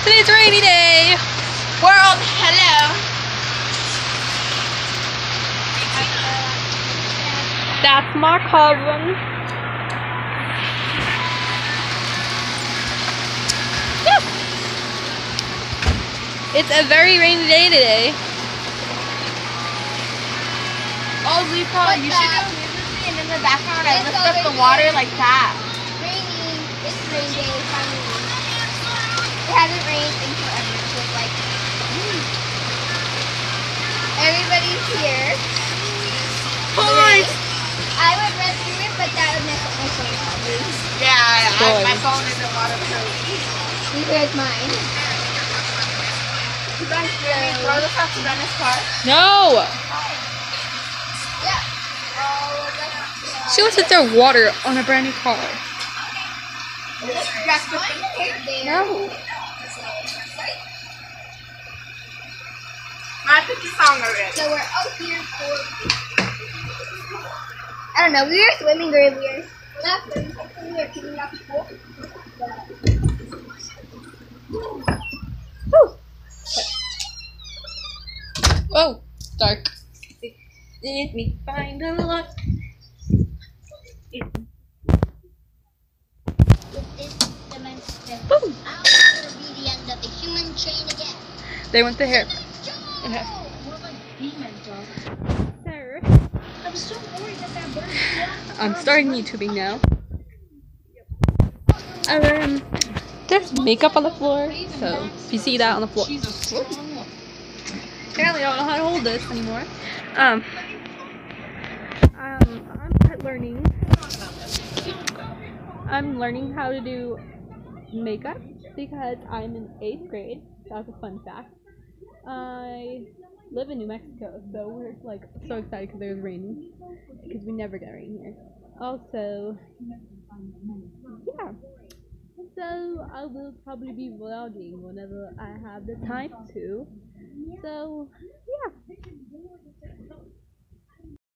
Today's a rainy day. World, hello. That's my cousin. Yeah. It's a very rainy day today. Oh, Lisa, you should do music and in the background I lift up the water like that. Rainy. It's rain day finally. It hasn't rained in forever, so it's like everybody's here. Boys! I would run through it, but that would mess up my phone probably. Yeah, my phone isn't waterproof. Neither is mine. You guys really throw this off to Dennis' car? No. Yeah. She wants to throw water on a brand new car. That's the thing. No. I think you found already. So we're out here for. I don't know. We were swimming earlier. We're not swimming. We were cleaning up the pool. Oh, dark. Let me find a lot. With this dimension, Boom. I'll be the end of the human chain again. They want the hair. Okay. Sir. I'm so worried that bird. I'm starting YouTubing now. There's makeup on the floor, so if you see that on the floor, apparently I don't know how to hold this anymore. I'm learning. I'm learning how to do makeup because I'm in 8th grade. That's a fun fact. I live in New Mexico, so we're like so excited because it was raining because we never get rain here. Also, yeah. So I will probably be vlogging whenever I have the time to. So yeah.